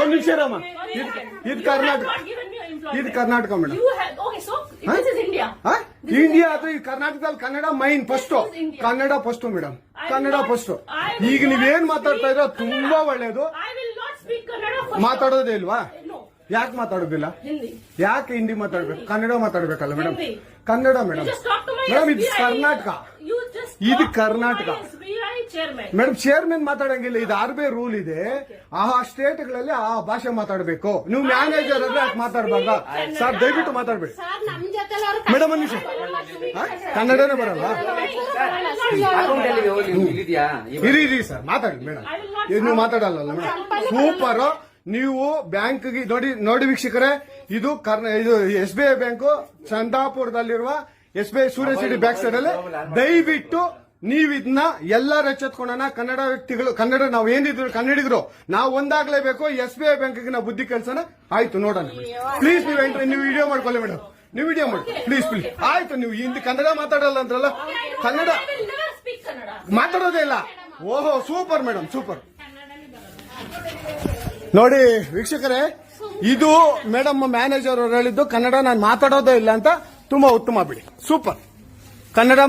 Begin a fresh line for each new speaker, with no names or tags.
ಒಂದು ನಿಮಿಷ ಇರಮ್ಮ. ಇದು ಕರ್ನಾಟಕ, ಇದು ಕರ್ನಾಟಕ ಮೇಡಮ್. ಇಂಡಿಯಾ ಅಥವಾ ಈ ಕರ್ನಾಟಕದಲ್ಲಿ Kannada main first, Kannada first madam, Kannada first. ಈಗ ನೀವೇನ್ ಮಾತಾಡ್ತಾ ಇರೋ ತುಂಬಾ ಒಳ್ಳೇದು. ಮಾತಾಡೋದೇ ಇಲ್ವಾ? ಯಾಕೆ ಮಾತಾಡೋದಿಲ್ಲ? ಯಾಕೆ ಹಿಂದಿ ಮಾತಾಡ್ಬೇಕು? ಕನ್ನಡ ಮಾತಾಡ್ಬೇಕಲ್ಲ ಮೇಡಮ್. ಕನ್ನಡ ಮೇಡಮ್. ಮೇಡಮ್ ಇದು ಕರ್ನಾಟಕ, ಇದು ಕರ್ನಾಟಕ ಮೇಡಮ್. ಚೇರ್ಮನ್ ಮಾತಾಡಂಗಿಲ್ಲ, ಇದು RBI ರೂಲ್ ಇದೆ. ಆ ಸ್ಟೇಟ್ಗಳಲ್ಲಿ ಆ ಭಾಷೆ ಮಾತಾಡಬೇಕು. ನೀವು ಮ್ಯಾನೇಜರ್ ಆದ್ರೆ ಯಾಕೆ ಮಾತಾಡ್ಬಾರ್ದ ಸರ್? ದಯವಿಟ್ಟು ಮಾತಾಡ್ಬೇಡಿ ಮೇಡಮ್. ಒಂದು ನಿಮಿಷ, ಕನ್ನಡನೇ ಬರಲ್ಲ? ಇರಿ ಸರ್, ಮಾತಾಡಿ ಮೇಡಮ್. ನೀವು ಮಾತಾಡಲ್ಲ ಮೇಡಮ್. ಸೂಪರ್. ನೀವು ಬ್ಯಾಂಕ್ ನೋಡಿ ವೀಕ್ಷಕರೇ, ಇದು SBI ಬ್ಯಾಂಕು ಚಂದಾಪುರದಲ್ಲಿರುವ SBI ಸೂರ್ಯ ಸಿಟಿ ಬ್ಯಾಕ್ ಸೈಡ್ ಅಲ್ಲಿ. ದಯವಿಟ್ಟು ನೀವು ಇದನ್ನ ಎಲ್ಲರೂ ಎಚ್ಚೆತ್ಕೊಳ್ಳೋಣ. ಕನ್ನಡ ವ್ಯಕ್ತಿಗಳು, ಕನ್ನಡ ನಾವು ಏನಿದ್ರು ಕನ್ನಡಿಗರು ನಾವು ಒಂದಾಗ್ಲೇಬೇಕು. SBI ಬ್ಯಾಂಕ್ಗೆ ನಾವು ಬುದ್ಧಿ ಕಲ್ಸೋಣ. ಆಯ್ತು, ನೋಡೋಣ ಪ್ಲೀಸ್. ನೀವು ವಿಡಿಯೋ ಮಾಡ್ಕೊಳ್ಳಿ ಮೇಡಮ್, ನೀವು ವಿಡಿಯೋ ಮಾಡಿ ಪ್ಲೀಸ್ ಪ್ಲೀಸ್. ಆಯ್ತು, ನೀವು ಹಿಂದಿ ಕನ್ನಡ ಮಾತಾಡಲ್ಲ ಅಂದ್ರಲ್ಲ, ಕನ್ನಡ ಮಾತಾಡೋದೇ ಇಲ್ಲ. ಓಹೋ, ಸೂಪರ್ ಮೇಡಮ್, ಸೂಪರ್. ನೋಡಿ ವೀಕ್ಷಕರೇ, ಇದು ಮೇಡಮ್ ಮ್ಯಾನೇಜರ್ ಅವರು ಹೇಳಿದ್ದು ಕನ್ನಡ ನಾನು ಮಾತಾಡೋದೇ ಇಲ್ಲ ಅಂತ. ತುಂಬಾ ಉತ್ತಮ ಬಿಡಿ, ಸೂಪರ್. ಕನ್ನಡ